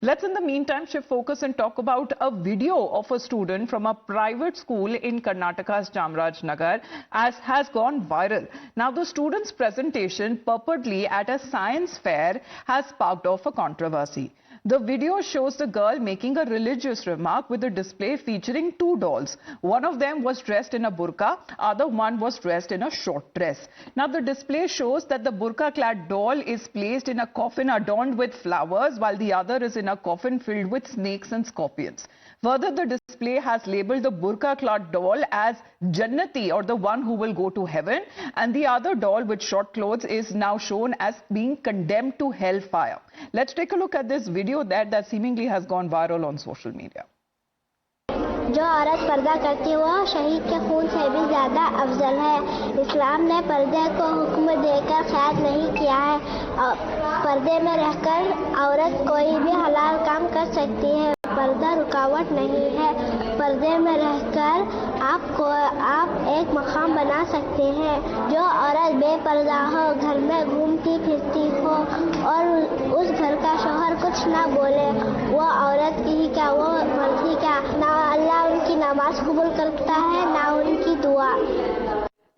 Let's in the meantime shift focus and talk about a video of a student from a private school in Karnataka's Chamarajanagar as has gone viral. Now the student's presentation purportedly at a science fair has sparked off a controversy. The video shows the girl making a religious remark with a display featuring two dolls. One of them was dressed in a burqa, other one was dressed in a short dress. Now the display shows that the burqa-clad doll is placed in a coffin adorned with flowers while the other is in a coffin filled with snakes and scorpions. Further, the display has labeled the burqa-clad doll as Jannati, or the one who will go to heaven, and the other doll with short clothes is now shown as being condemned to hellfire. Let's take a look at this video that seemingly has gone viral on social media. जो औरत पर्दा करती है वह शहीद के खून से भी ज़्यादा अफजल है। इस्लाम ने पर्दे को हुक्म देकर कैद नहीं किया है। पर्दे में रहकर औरत कोई भी हलाल काम कर सकती है। पर्दा रुकावट नहीं है। पर्दे में रहकर आप एक मकाम बना सकते हैं। जो औरत बेपर्दा हो, घर में घूमती फिरती हो और उस घर का शौहर कुछ ना बोले, वो औरत की ही क्या, वो मर्द ही क्या, ना अल्लाह उनकी नमाज कबूल करता है ना उनकी दुआ।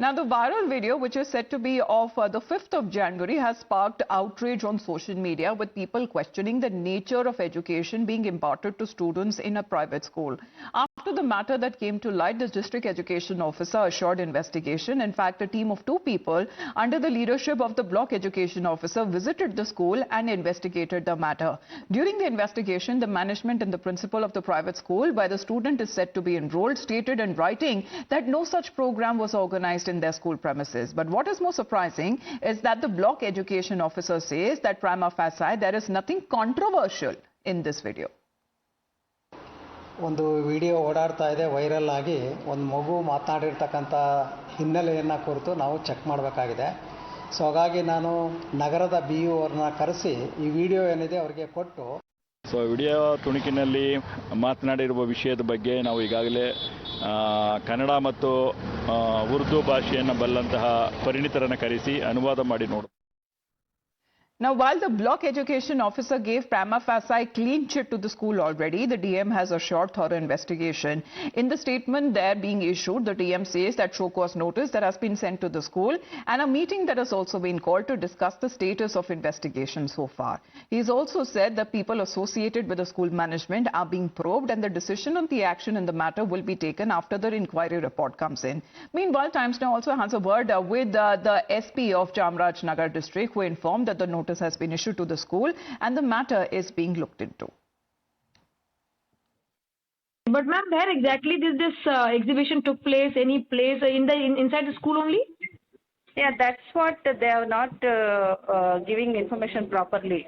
Now, the viral video, which is said to be of the 5th of January, has sparked outrage on social media, with people questioning the nature of education being imparted to students in a private school. After the matter that came to light, the district education officer assured investigation. In fact, a team of 2 people under the leadership of the block education officer visited the school and investigated the matter. During the investigation, the management and the principal of the private school, where the student is said to be enrolled, stated in writing that no such program was organized in their school premises. But what is more surprising is that the block education officer says that prima facie there is nothing controversial in this video. ಒಂದು video ಓಡಾಡ್ತಾ ಇದೆ, viral ಆಗಿ ಒಂದು ಮಗು ಮಾತನಾಡಿರ್ತಕ್ಕಂಥ ಹಿನ್ನೆಲೆಯನ್ನು ಕುರಿತು ನಾವು check ಮಾಡಬೇಕಾಗಿದೆ. ಸೊ ಹಾಗಾಗಿ ನಾನು ನಗರದ BU ಅವ್ರನ್ನ ಕರೆಸಿ ಈ ವಿಡಿಯೋ ಏನಿದೆ ಅವರಿಗೆ ಕೊಟ್ಟು ವಿಡಿಯೋ ತುಣುಕಿನಲ್ಲಿ ಮಾತನಾಡಿರುವ ವಿಷಯದ ಬಗ್ಗೆ ನಾವು ಈಗಾಗಲೇ ಕನ್ನಡ ಮತ್ತು ಉರ್ದು ಭಾಷೆಯನ್ನು ಬಲ್ಲಂತಹ ಪರಿಣಿತರನ್ನು ಕರೆಸಿ ಅನುವಾದ ಮಾಡಿ ನೋಡು. Now, while the block education officer gave prima facie clean chit to the school already, the DM has assured thorough investigation. In the statement there being issued, the DM says that show cause notice that has been sent to the school and a meeting that has also been called to discuss the status of investigation so far. He has also said that people associated with the school management are being probed and the decision on the action in the matter will be taken after the inquiry report comes in. Meanwhile, Times Now also has a word with the SP of Chamarajanagar district, who informed that the notice has been issued to the school and the matter is being looked into. But ma'am, where exactly did this exhibition took place? Any place inside the school only? Yeah, that's what they are not giving information properly.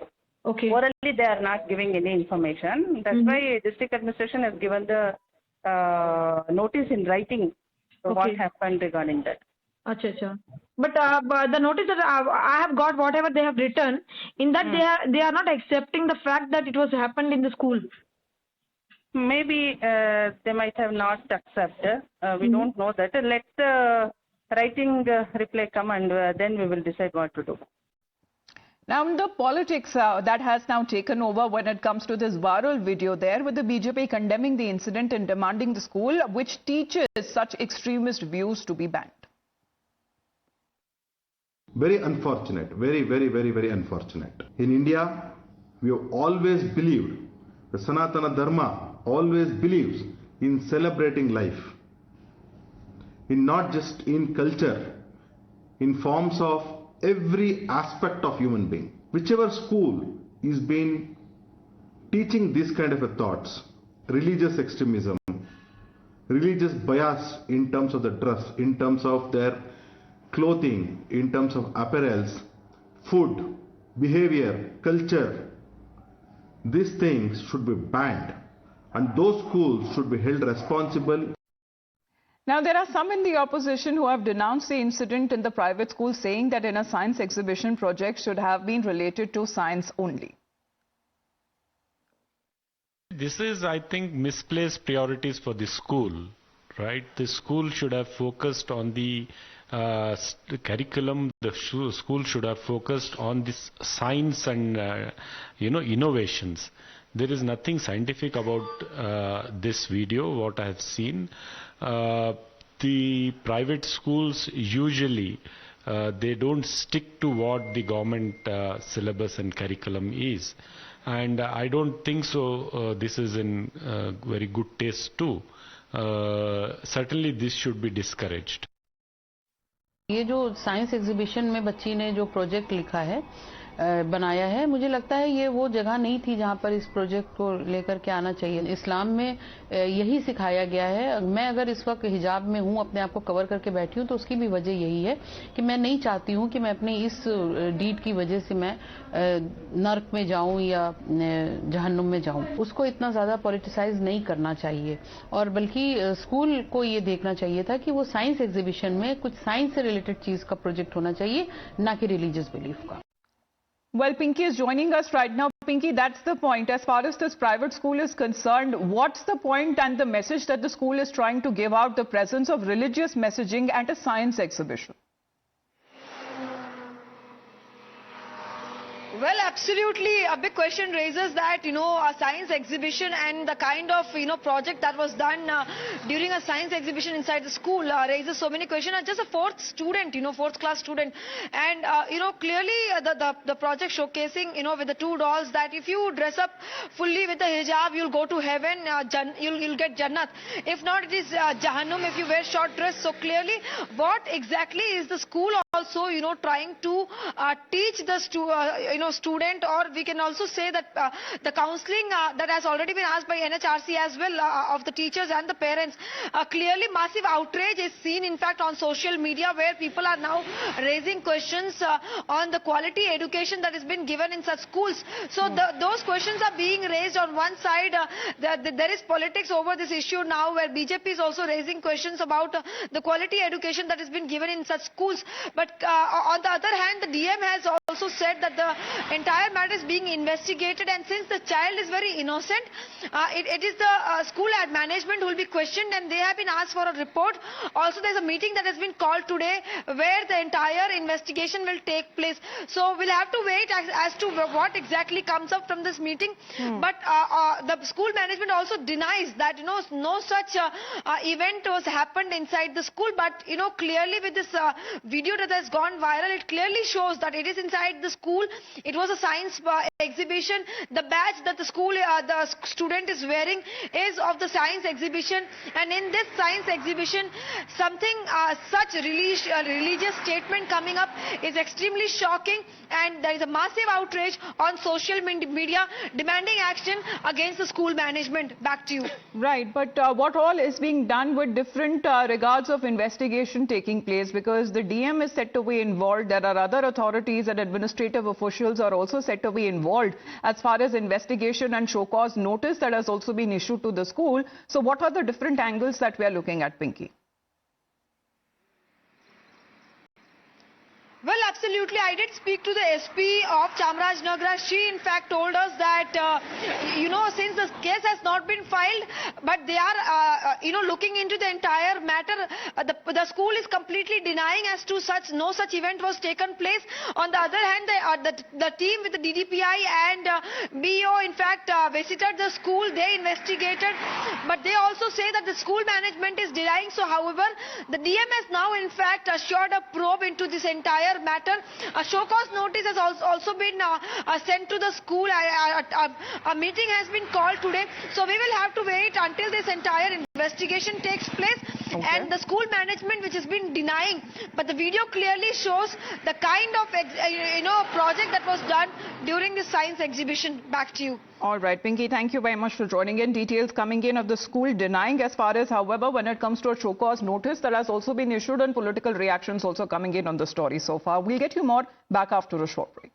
Okay. Orally, they are not giving any information. That's why district administration has given the notice in writing what happened regarding that. Acha. But the notice that I have got, whatever they have written, in that they are not accepting the fact that it was happened in the school. Maybe they might have not accepted. We don't know that. Let the writing reply come and then we will decide what to do. Now, the politics that has now taken over when it comes to this viral video there, with the BJP condemning the incident and demanding the school which teaches such extremist views to be banned. Very unfortunate, very unfortunate. In India, we have always believed, the Sanatana Dharma always believes in celebrating life. In not just in culture, in forms of every aspect of human being. Whichever school is been teaching this kind of a thoughts, religious extremism, religious bias in terms of the dress, in terms of their clothing, in terms of apparels, food, behavior, culture, these things should be banned and those schools should be held responsible. Now, there are some in the opposition who have denounced the incident in the private school, saying that in a science exhibition, project should have been related to science only. This is, I think, misplaced priorities for the school, right? The school should have focused on the curriculum. The school should have focused on this science and innovations. There is nothing scientific about this video, what I have seen. The private schools usually they don't stick to what the government syllabus and curriculum is, and I don't think so this is in very good taste too. Certainly this should be discouraged. ये जो science exhibition में बच्ची ने जो project लिखा है बनाया है, मुझे लगता है ये वो जगह नहीं थी जहां पर इस प्रोजेक्ट को लेकर के आना चाहिए। इस्लाम में यही सिखाया गया है। मैं अगर इस वक्त हिजाब में हूं, अपने आप को कवर करके बैठी हूं, तो उसकी भी वजह यही है कि मैं नहीं चाहती हूं कि मैं अपनी इस डीड की वजह से मैं नर्क में जाऊं या जहन्नुम में जाऊं। उसको इतना ज्यादा पॉलिटिसाइज नहीं करना चाहिए, और बल्कि स्कूल को ये देखना चाहिए था कि वो साइंस एग्जीबिशन में कुछ साइंस से रिलेटेड चीज का प्रोजेक्ट होना चाहिए, ना कि रिलीजियस बिलीफ का। Well, Pinky is joining us right now. Pinky, that's the point. As far as this private school is concerned, what's the point and the message that the school is trying to give out, the presence of religious messaging at a science exhibition? Well, absolutely. A big question raises that, a science exhibition and the kind of, project that was done during a science exhibition inside the school raises so many questions. Just a fourth student, fourth class student. And, clearly the project showcasing, with the two dolls, that if you dress up fully with the hijab, you'll go to heaven, you'll get Jannat. If not, it is Jahannam if you wear short dress. So clearly, what exactly is the school also, trying to teach the student, or we can also say that the counseling that has already been asked by NHRC as well of the teachers and the parents. Clearly massive outrage is seen in fact on social media, where people are now raising questions on the quality education that has been given in such schools. So those questions are being raised. On one side, there is politics over this issue now, where BJP is also raising questions about the quality education that has been given in such schools. But on the other hand, the DM has also said that the entire matter is being investigated, and since the child is very innocent, it is the school management who will be questioned, and they have been asked for a report. Also, there is a meeting that has been called today where the entire investigation will take place. So we'll have to wait as to what exactly comes up from this meeting. But the school management also denies that no such event was happened inside the school. But clearly with this video that has gone viral, it clearly shows that it is inside the school. It was a science exhibition. The badge that the school, the student is wearing is of the science exhibition. And in this science exhibition, something such religious statement coming up is extremely shocking. And there is a massive outrage on social media demanding action against the school management. Back to you. Right, but what all is being done with different regards of investigation taking place? Because the DM is said to be involved. There are other authorities and administrative officials are also said to be involved as far as investigation and show cause notice that has also been issued to the school. So what are the different angles that we are looking at, Pinky? Well, absolutely. I did speak to the SP of Chamarajanagar. She, in fact, told us that, since the case has not been filed, but they are, looking into the entire matter. The school is completely denying as to no such event was taken place. On the other hand, the team with the DDPI and BO, in fact, visited the school. They investigated, but they also say that the school management is denying. So, however, the DM has now, in fact, assured a probe into this entire matter. A show cause notice has also been sent to the school. A meeting has been called today. So we will have to wait until this entire investigation takes place. Okay. And the school management, which has been denying, but the video clearly shows the kind of project that was done during this science exhibition. Back to you. All right, Pinky, thank you very much for joining in. Details coming in of the school denying as far as, however, when it comes to a show cause notice that has also been issued, and political reactions also coming in on the story so far. We'll get you more back after a short break.